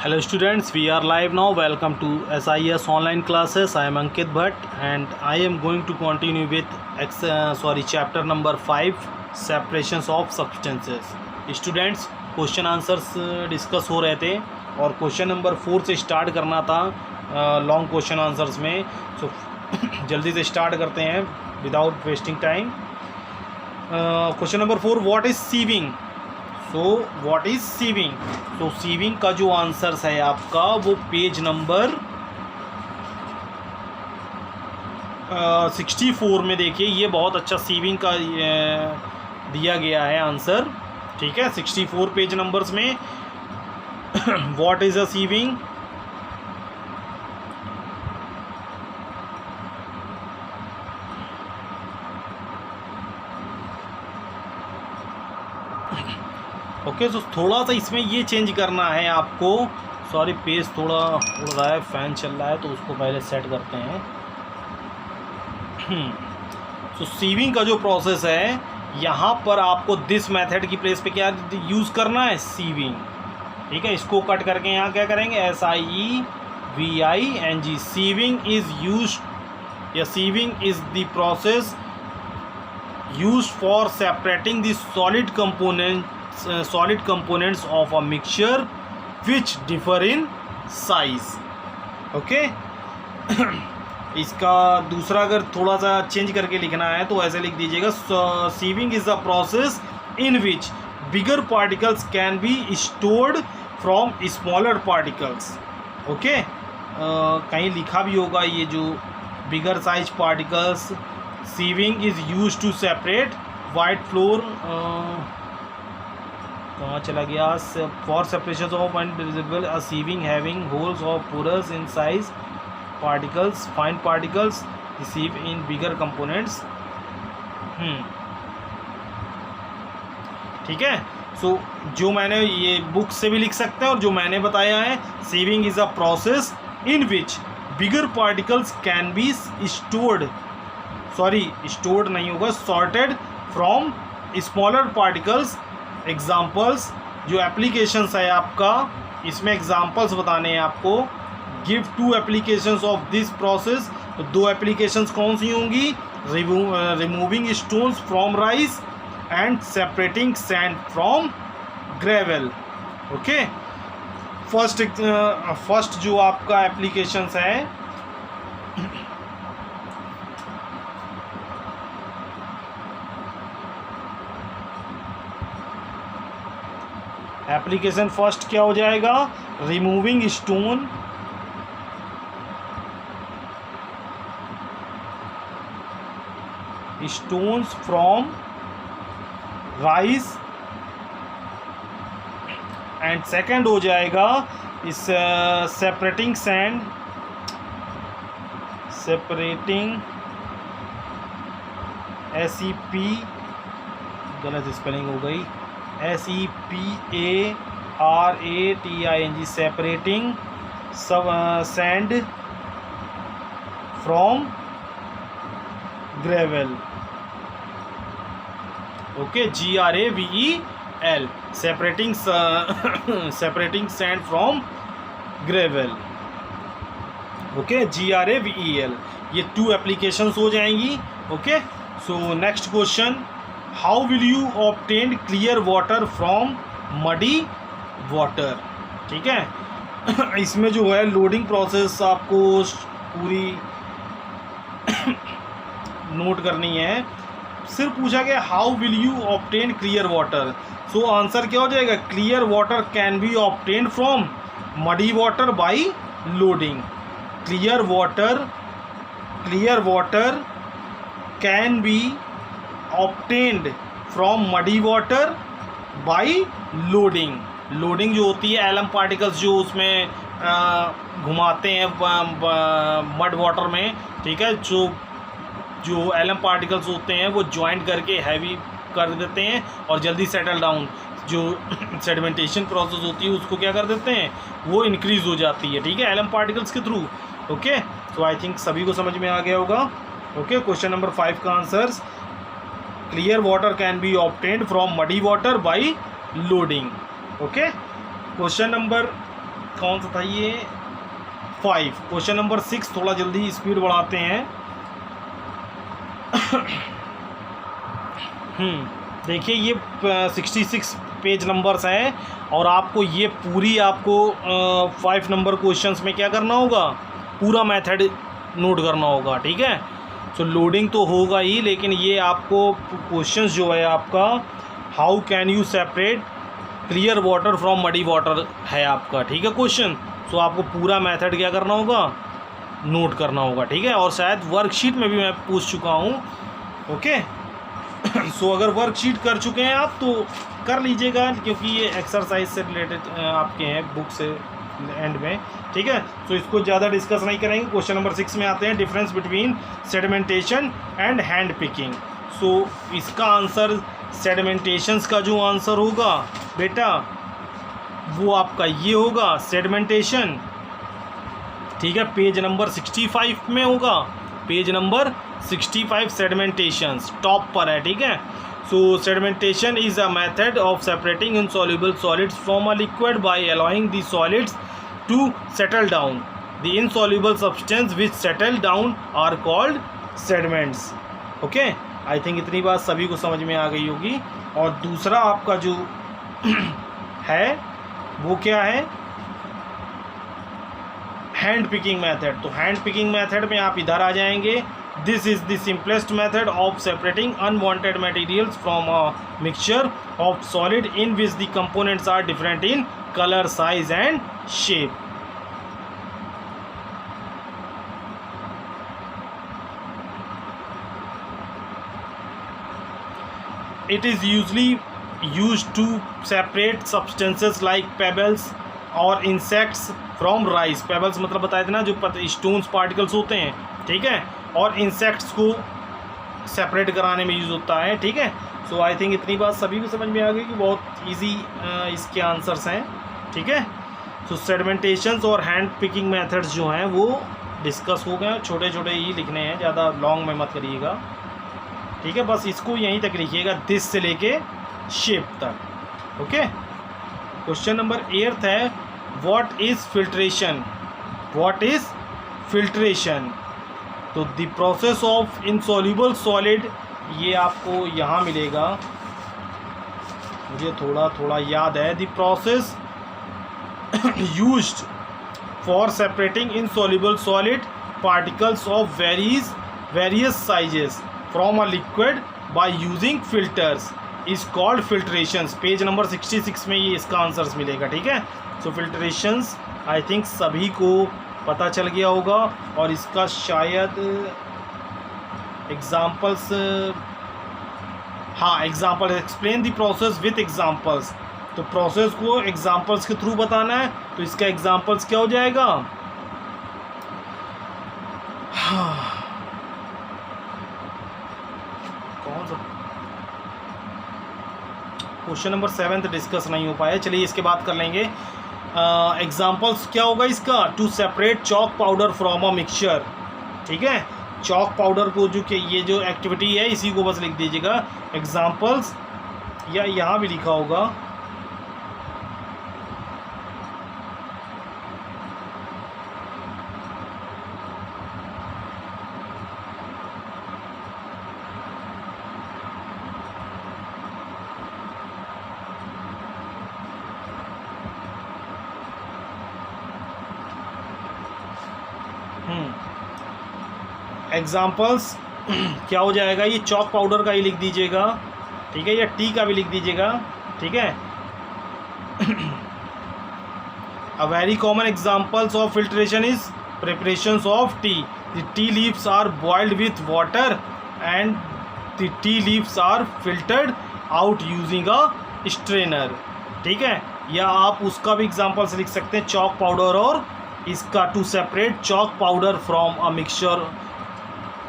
Hello students, we are live now. Welcome to SIS online classes. I am Ankit Bhatt and I am going to continue with chapter number 5, separations of substances. Students, question answers discuss हो रहे थे और question number 4 से start करना था long question answers में. सो जल्दी से स्टार्ट करते हैं without wasting time. Question number 4, what is sieving. So what is sieving. तो सीविंग का जो आंसर्स है आपका वो पेज नंबर 64 में देखिए. ये बहुत अच्छा सीविंग का दिया गया है आंसर. ठीक है, 64 पेज नंबर्स में what is a sieving. Okay, तो थोड़ा सा इसमें ये चेंज करना है आपको. सॉरी, पेज थोड़ा उड़ रहा है, फ़ैन चल रहा है तो उसको पहले सेट करते हैं. तो सीविंग का जो प्रोसेस है यहाँ पर आपको दिस मेथड की प्लेस पे क्या यूज़ करना है, सीविंग. ठीक है, इसको कट करके यहाँ क्या करेंगे, SIEVING. सीविंग इज़ यूज या sieving is the process use for separating the solid components of a mixture which differ in size. Okay इसका दूसरा अगर थोड़ा सा चेंज करके लिखना है तो ऐसे लिख दीजिएगा, sieving is a process in which bigger particles can be stored from smaller particles. Okay, कहीं लिखा भी होगा ये जो bigger size particles. Sieving is use to separate white flour, कहाँ चला गया, for separation of invisible a sieving having holes of pores in size particles fine particles receive in bigger components. ठीक है, सो जो मैंने ये बुक से भी लिख सकते हैं और जो मैंने बताया है, sieving is a process in which bigger particles can be stored, sorry stored नहीं होगा, sorted from smaller particles. Examples जो एप्लीकेशंस है आपका, इसमें एग्जाम्पल्स बताने हैं आपको. Give 2 applications of this process. तो 2 एप्लीकेशंस कौन सी होंगी, removing stones from rice and separating sand from gravel. Okay, first जो आपका एप्लीकेशंस है, एप्लीकेशन फर्स्ट क्या हो जाएगा, removing stone stones from rice and second हो जाएगा इस सेपरेटिंग सैंड, सेपरेटिंग SEP, गलत स्पेलिंग हो गई, SEPARATING, separating sand from gravel. Okay, GRAVEL, separating sand from gravel. Okay, GRAVEL, ये 2 एप्लीकेशंस हो जाएंगी. Okay, so next question, how will you obtain clear water from muddy water. ठीक है, इसमें जो है लोडिंग प्रोसेस आपको पूरी नोट करनी है. सिर्फ पूछा गया how will you obtain clear water. So answer क्या हो जाएगा, clear water can be obtain from muddy water bye loading. Clear water can be obtained from muddy water by loading. Loading जो होती है, एलम पार्टिकल्स जो उसमें घुमाते हैं मड वाटर में. ठीक है, जो एलम पार्टिकल्स होते हैं वो ज्वाइंट करके हैवी कर देते हैं और जल्दी सेटल डाउन. जो सेडिमेंटेशन प्रोसेस होती है उसको क्या कर देते हैं, वो इंक्रीज हो जाती है. ठीक है, एलम पार्टिकल्स के थ्रू. ओके, तो आई थिंक सभी को समझ में आ गया होगा. ओके, क्वेश्चन नंबर 5 का answers, clear water can be obtained from muddy water by loading. Okay, question number कौन सा था ये, 5। क्वेश्चन नंबर 6, थोड़ा जल्दी स्पीड बढ़ाते हैं। देखिए ये 66 पेज नंबर्स हैं और आपको ये पूरी आपको 5 नंबर क्वेश्चंस में क्या करना होगा, पूरा मेथड नोट करना होगा, ठीक है। सो लोडिंग तो होगा ही, लेकिन ये आपको क्वेश्चंस जो है आपका, how can you separate clear water from muddy water है आपका, ठीक है क्वेश्चन। सो आपको पूरा मेथड क्या करना होगा, नोट करना होगा, ठीक है। और शायद वर्कशीट में भी मैं पूछ चुका हूँ, ओके। सो अगर वर्कशीट कर चुके हैं आप तो कर लीजिएगा, क्योंकि ये एक्सरसाइज से रिलेटेड आपके हैं बुक से एंड में, ठीक है। सो इसको ज़्यादा डिस्कस नहीं करेंगे। क्वेश्चन नंबर 6 में आते हैं, difference between sedimentation and hand picking. So इसका आंसर, सेडिमेंटेशंस का जो आंसर होगा बेटा वो आपका ये होगा, सेडिमेंटेशन, ठीक है। पेज नंबर 65 में होगा, पेज नंबर 65 सेडिमेंटेशंस टॉप पर है, ठीक है। So sedimentation is a method of separating insoluble solids from a liquid by allowing the solids to settle down. The insoluble substance which settle down are called sediments, okay. I think इतनी बात सभी को समझ में आ गई होगी। और दूसरा आपका जो है वो क्या है, हैंड पिकिंग मेथड। तो हैंड पिकिंग मेथड में आप इधर आ जाएंगे। This is the simplest method of separating unwanted materials from a mixture of solid in which the components are different in colour, size and shape. It is usually used to separate substances like pebbles और insects from rice। pebbles मतलब बताए थे ना, जो stones particles होते हैं, ठीक है, और इंसेक्ट्स को सेपरेट कराने में यूज़ होता है, ठीक है। सो आई थिंक इतनी बात सभी को समझ में आ गई कि बहुत इजी इसके आंसर्स हैं, ठीक है। सो सेडिमेंटेशंस और हैंड पिकिंग मेथड्स जो हैं वो डिस्कस हो गए, छोटे छोटे ही लिखने हैं, ज़्यादा लॉन्ग में मत करिएगा, ठीक है। बस इसको यहीं तक लिखिएगा, दिस से लेके शेप तक, ओके। क्वेश्चन नंबर 8 है, what is filtration. What is filtration? तो the process of insoluble solid, ये आपको यहाँ मिलेगा, मुझे थोड़ा थोड़ा याद है। The process used for separating insoluble solid particles of various sizes from a liquid by using filters is called filtrations। Page number 66 में ये इसका आंसर्स मिलेगा, ठीक है। सो फिल्ट्रेशंस आई थिंक सभी को पता चल गया होगा, और इसका शायद एग्जाम्पल्स, हाँ example, explain the process with examples. तो प्रोसेस को एग्जाम्पल्स के थ्रू बताना है, तो इसका एग्जाम्पल्स क्या हो जाएगा, क्वेश्चन नंबर 7 डिस्कस नहीं हो पाया, चलिए इसके बाद कर लेंगे। एग्जाम्पल्स क्या होगा इसका, to separate chalk powder from a mixture, ठीक है। चॉक पाउडर को जो कि ये जो एक्टिविटी है इसी को बस लिख दीजिएगा एग्जाम्पल्स, या यहाँ भी लिखा होगा, एग्जाम्पल्स क्या हो जाएगा, ये चॉक पाउडर का ही लिख दीजिएगा, ठीक है, या टी का भी लिख दीजिएगा, ठीक है। A very common examples of filtration is preparations of tea. The tea leaves are boiled with water and the tea leaves are filtered out using a strainer, ठीक है। या आप उसका भी एग्जाम्पल्स लिख सकते हैं, चॉक पाउडर और इसका, to separate chalk powder from a mixture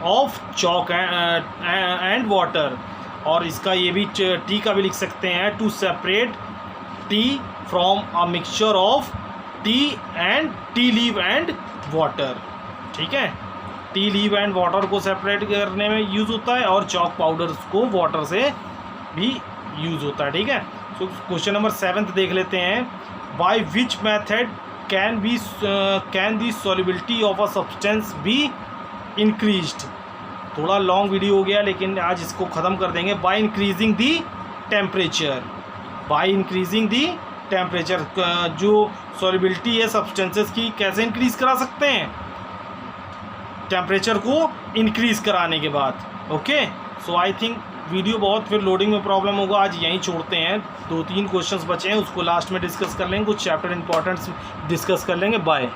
of chalk and water. और इसका ये भी टी का भी लिख सकते हैं, to separate tea from a mixture of tea and tea leave and water, ठीक है। टी लीव एंड वाटर को सेपरेट करने में यूज़ होता है, और चॉक पाउडर को वाटर से भी यूज़ होता है, ठीक है। सो क्वेश्चन नंबर 7 देख लेते हैं, by which method can the solubility of a substance be increased. थोड़ा लॉन्ग वीडियो हो गया लेकिन आज इसको ख़त्म कर देंगे। By increasing the temperature, by increasing the temperature, जो सॉल्युबिलिटी है सब्सटेंसेस की कैसे इंक्रीज़ करा सकते हैं, टेम्परेचर को इंक्रीज़ कराने के बाद। Okay, so I think video बहुत फिर लोडिंग में प्रॉब्लम होगा, आज यहीं छोड़ते हैं। 2-3 क्वेश्चंस बचे हैं, उसको लास्ट में डिस्कस कर लेंगे, कुछ चैप्टर इंपॉर्टेंट्स डिस्कस कर लेंगे। बाय।